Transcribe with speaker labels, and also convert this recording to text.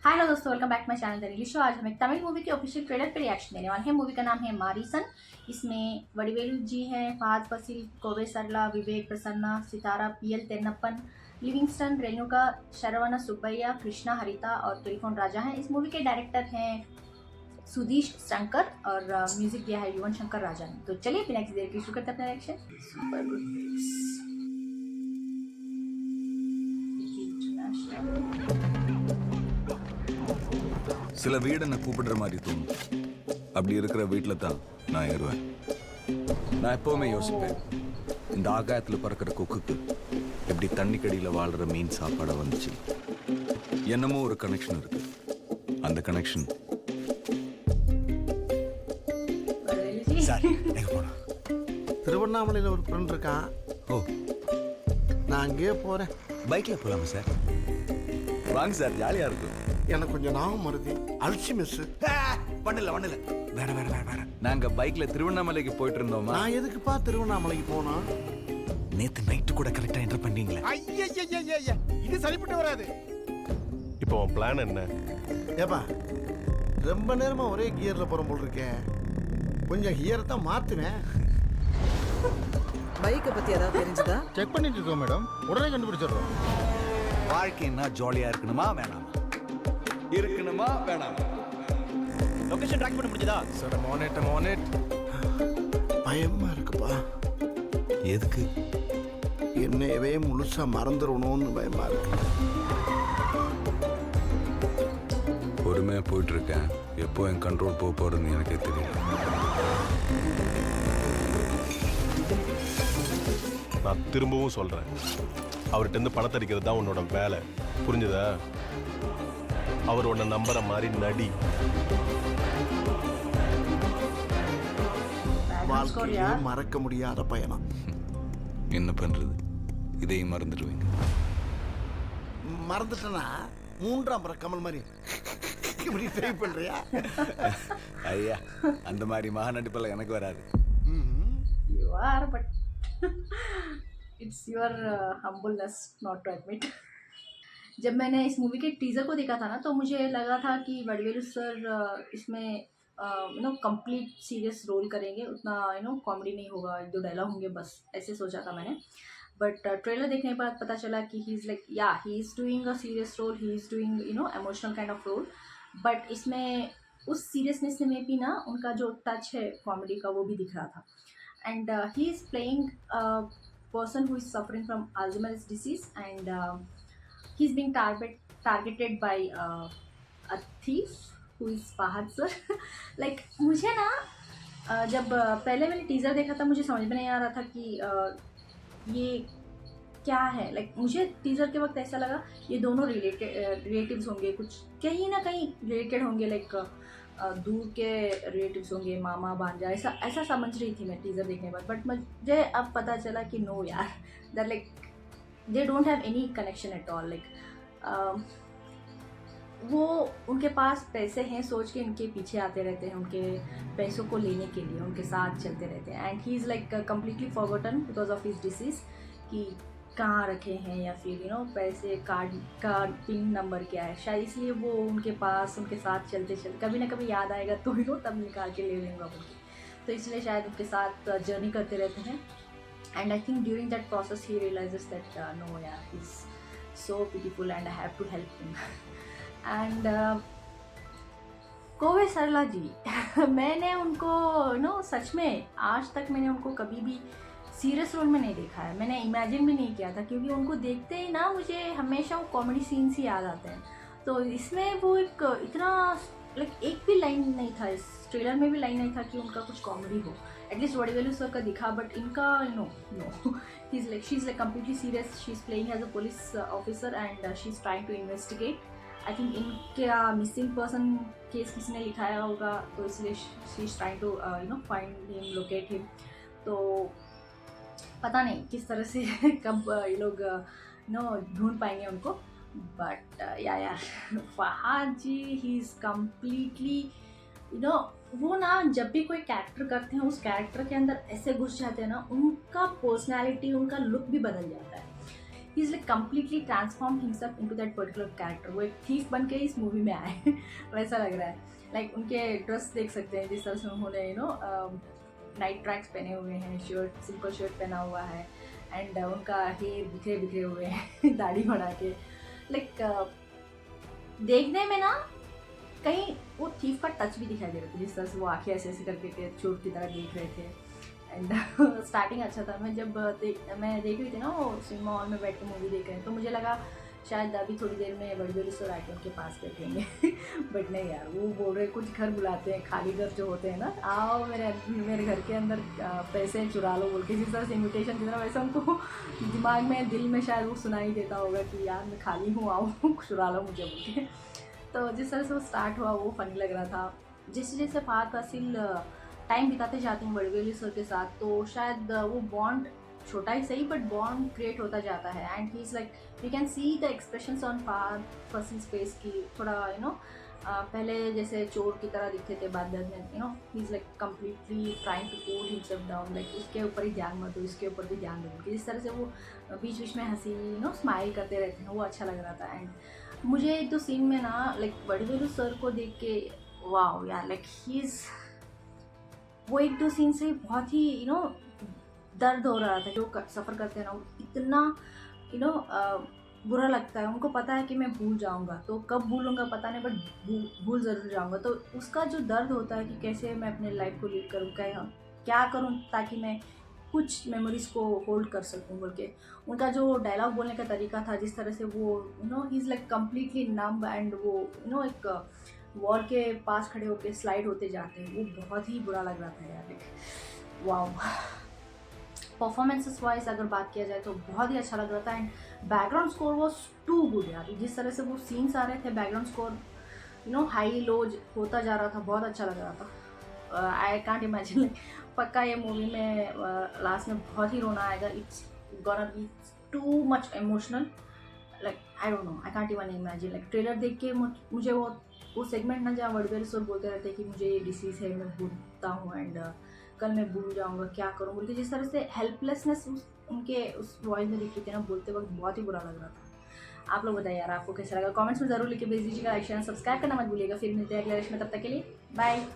Speaker 1: Hi hello दोस्तों, welcome back my channel the release show. आज हम एक तमिल मूवी के ऑफिशियल ट्रेलर पे रिएक्शन देने वाले हैं। मूवी का नाम है मारीसन। इसमें वडिवेलु जी हैं, फहद फसील, कोवे सरला, विवेक प्रसन्ना, सितारा, पीएल तेन्नप्पन, लिविंगस्टन, रेणुका, शरवण सुब्बैया, कृष्णा हरिता और तुलिफोन राजा हैं। इस मूवी के डायरेक्टर हैं सुधीश शंकर और म्यूजिक दिया है युवन शंकर राजा ने। तो चलिए बिना किसी देर की शुरू करते हैं अपना रिएक्शन। Super good.
Speaker 2: சில வீடு என்ன கூப்பிடுற மாதிரி தோணும். அப்படி இருக்கிற வீட்டில் தான் நான் ஏறுவேன். நான் எப்பவுமே யோசிப்பேன், இந்த ஆகாயத்தில் பறக்கிற கொக்குக்கு எப்படி தண்ணிக்கடியில் வாழ்கிற மீன் சாப்பாடை வந்துச்சு. என்னமோ ஒரு கனெக்ஷன் இருக்கு. அந்த கனெக்ஷன்
Speaker 3: சார் எங்க போனா? திருவண்ணாமலையில் ஒரு ஃப்ரெண்ட் இருக்கான்.
Speaker 2: ஓ,
Speaker 3: நான் அங்கேயே போகிறேன்.
Speaker 2: பைக்கில் போகலாமா சார்? வாங்க சார், ஜாலியாக இருக்கும்.
Speaker 3: எனக்கு கொஞ்சம் ஞாபகம் மருதி அல்சி மிஸ்
Speaker 2: பண்ணல வேற நாங்க பைக்ல திருவண்ணாமலைக்கு போயிட்டு இருந்தோமா.
Speaker 3: நான் எதுக்குப்பா திருவண்ணாமலைக்கு போனா?
Speaker 2: நேத்து நைட்டு கூட கரெக்டா என்டர் பண்ணீங்களே.
Speaker 3: ஐயா இது சரிப்பட்டு வராது.
Speaker 4: இப்போ உன் பிளான் என்ன?
Speaker 3: ஏப்பா ரொம்ப நேரமா ஒரே கியர்ல போற போல் இருக்கேன். கொஞ்சம் கியரை தான் மாத்துவேன்.
Speaker 5: பைக்கை பத்தி ஏதாவது தெரிஞ்சதா?
Speaker 3: செக் பண்ணிட்டு இருக்கோம் மேடம், உடனே கண்டுபிடிச்சிடுறோம்.
Speaker 2: வாழ்க்கைன்னா ஜாலியா இருக்கணுமா வேணாமா? இருக்கணுமா வேணாமா?
Speaker 6: லொகேஷன் ட்ராக் பண்ண முடிஞ்சதா?
Speaker 4: சார் மோனேட்
Speaker 3: பயமா இருக்குப்பா.
Speaker 2: எதுக்கு?
Speaker 3: என்னையவே முழுசா மறந்துடணும்னு பயமா இருக்கு.
Speaker 2: பொறுமையா போயிட்டு இருக்கேன். எப்போ என் கண்ட்ரோல் போக போறதுன்னு எனக்கே தெரியல.
Speaker 4: நான் திரும்பவும் சொல்றேன், அவர்கிட்ட இருந்து பணத்தை அடிக்கிறது தான் உன்னோட வேலை, புரிஞ்சுதா? அவர் உன்னை நம்புற மாதிரி நடி.
Speaker 3: வாழ்க்கையிலே மறக்க முடியாத பயணம்.
Speaker 2: என்ன பண்றது, இதையும் மறந்துடுவீங்க.
Speaker 3: மறந்துட்டேன்னா மூன்றாம் முறை கமல் மாதிரி இப்படி ட்ரை பண்றியா?
Speaker 2: ஐயா, அந்த மாதிரி மகா நடிப்பெல்லாம் எனக்கு வராது.
Speaker 1: You are, but it's your humbleness not to admit. जब मैंने इस मूवी के टीज़र को देखा था ना, तो मुझे लगा था कि वडिवेलु सर इसमें कंप्लीट सीरियस रोल करेंगे, उतना कॉमेडी नहीं होगा, एक दो डायलॉग होंगे बस, ऐसे सोचा था मैंने. बट ट्रेलर देखने के बाद पता चला कि he is like he is doing a serious role, he is doing emotional kind of role. But इसमें उस सीरियसनेस में भी ना उनका जो टच है कॉमेडी का वो भी दिख रहा था. And he is playing a person who is suffering from Alzheimer's disease, and he's being targeted by a thief who is Fahad sir. like मुझे ना जब पहले मैंने टीज़र देखा था, मुझे समझ में नहीं आ रहा था कि ये क्या है. मुझे टीज़र के वक्त ऐसा लगा ये दोनों रिलेटिव्स होंगे, कुछ कहीं ना कहीं रिलेटेड होंगे, दूर के रिलेटिव्स होंगे, मामा भांजा, ऐसा समझ रही थी मैं टीज़र देखने के बाद. बट मुझे अब पता चला कि नो यार, that they don't have any connection at all. वो उनके पास पैसे हैं सोच के इनके पीछे आते रहते हैं, उनके पैसों को लेने के लिए उनके साथ चलते रहते हैं. And he is completely forgotten because of his disease कि कहाँ रखे हैं, या फिर पैसे कार्ड का पिन नंबर क्या है, शायद इसलिए वो उनके पास उनके साथ चलते कभी ना कभी याद आएगा तो तब निकाल के ले लेंगे उनकी. तो इसलिए शायद उनके साथ जर्नी करते रहते हैं. And I think during that process he realizes that no यार, he is so beautiful and I have to help him. And कोवे सरला जी मैंने उनको सच में आज तक मैंने उनको कभी भी सीरियस रोल में नहीं देखा है. मैंने इमेजिन भी नहीं किया था, क्योंकि उनको देखते ही ना मुझे हमेशा वो कॉमेडी सीन्स ही याद आते हैं. तो इसमें वो एक इतना एक भी लाइन नहीं था, इस ट्रेलर में भी लाइन नहीं था कि उनका कुछ कॉमेडी हो. एटलीस्ट वडिवेलु सर का दिखा, बट इनका no she is completely serious. She is playing as a police officer and she is trying to investigate. I think इनका मिसिंग पर्सन केस किसी ने लिखाया होगा, तो इसलिए she is trying to find him, locate him. तो पता नहीं किस तरह से कब ये लोग ढूंढ पाएंगे उनको. बट यार फहाद जी, ही इज़ कम्प्लीटली वो ना जब भी कोई कैरेक्टर करते हैं उस कैरेक्टर के अंदर ऐसे घुस जाते हैं ना, उनका पर्सनैलिटी, उनका लुक भी बदल जाता है. He is like completely transform himself into that particular character. वो एक थीफ बन के इस मूवी में आए वैसा लग रहा है। लाइक उनके ड्रेस देख सकते हैं जिस तरह से उन्होंने नाइट ट्रैक्स पहने हुए हैं, शर्ट सिंपल शर्ट पहना हुआ है, एंड उनका हेयर बिखरे बिखरे हुए हैं दाढ़ी बढ़ा के। लाइक देखने में ना कहीं वो थीफ का टच भी दिखाई दे रहा था, जिस तरह से वो आंखें ऐसे ऐसे करके चोर की तरह देख रहे थे। एंड स्टार्टिंग अच्छा था। मैं जब मैं देख रही थी ना वो सिनेमा हॉल में बैठ के मूवी देख रहे हैं, तो मुझे लगा शायद अभी थोड़ी देर में बड़े सर आके उनके पास बैठेंगे बट नहीं यार, वो बोल रहे कुछ घर बुलाते हैं, खाली घर जो होते हैं ना, आओ मेरे घर के अंदर पैसे चुरा लो बोल के, जिस तरह से इन्विटेशन देना, वैसे उनको दिमाग में दिल में शायद वो सुनाई देता होगा कि यार मैं खाली हूँ, आओ चुरा लो मुझे बोल के। तो जिस तरह से वो स्टार्ट हुआ वो फनी लग रहा था। जैसे जैसे फहद फासिल टाइम बिताते जाते हैं बड़वेली सर के साथ, तो शायद वो बॉन्ड छोटा ही सही बट बॉन्ड क्रिएट होता जाता है। And he is like you can see the expressions on Fahadh Faasil face की थोड़ा पहले जैसे चोर की तरह दिखते थे, बाद में he is like completely trying to put himself down, like उसके ऊपर ही ध्यान मत दो, इसके ऊपर भी ध्यान दो। जिस तरह से वो बीच बीच में हंसी स्माइल करते रहते हैं, वो अच्छा लग रहा था। एंड मुझे एक दो सीन में ना लाइक बड़वेलू सर को देख के वाओ यार, लाइक ही इज़ वो एक दो सीन से बहुत ही दर्द हो रहा था। जो सफ़र करते हैं ना वो इतना बुरा लगता है। उनको पता है कि मैं भूल जाऊंगा, तो कब भूलूंगा पता नहीं, बट भूल ज़रूर जाऊंगा। तो उसका जो दर्द होता है कि कैसे मैं अपने लाइफ को लीड करूँ, क्या करूँ ताकि मैं कुछ मेमोरीज़ को होल्ड कर सकूँ बोल के। उनका जो डायलॉग बोलने का तरीका था, जिस तरह से वो ही is like completely numb, and वो एक वॉल के पास खड़े होकर स्लाइड होते जाते हैं, वो बहुत ही बुरा लग रहा था यार। लाइक वाओ, परफॉर्मेंसेस वाइज अगर बात किया जाए तो बहुत ही अच्छा लग रहा था। And background score was too good यार। जिस तरह से वो सीन्स आ रहे थे, बैकग्राउंड स्कोर हाई लो होता जा रहा था, बहुत अच्छा लग रहा था। आई कांट इमेजिन, पक्का ये मूवी में लास्ट में बहुत ही रोना आएगा। It's gonna be too much emotional, like I don't know, I can't even imagine. Like trailer देख के मुझे वो सेगमेंट ना जहाँ वडवेल सर बोलते रहते हैं कि मुझे ये डिसीज़ है, मैं भूलता हूँ, एंड कल मैं भूल जाऊँगा, क्या करूँ बोल के, जिस तरह से हेल्पलेसनेस उनके उस वॉइस में दिख रही थी ना बोलते वक्त, बहुत ही बुरा लग रहा था। आप लोग बताइए यार आपको कैसा लगा, कमेंट्स में ज़रूर लिख के भेज दीजिएगा। लाइक शेयर सब्सक्राइब करना मत भूलिएगा। फिर मिलते हैं अगले लेक्चर में, तब तक के लिए बाय।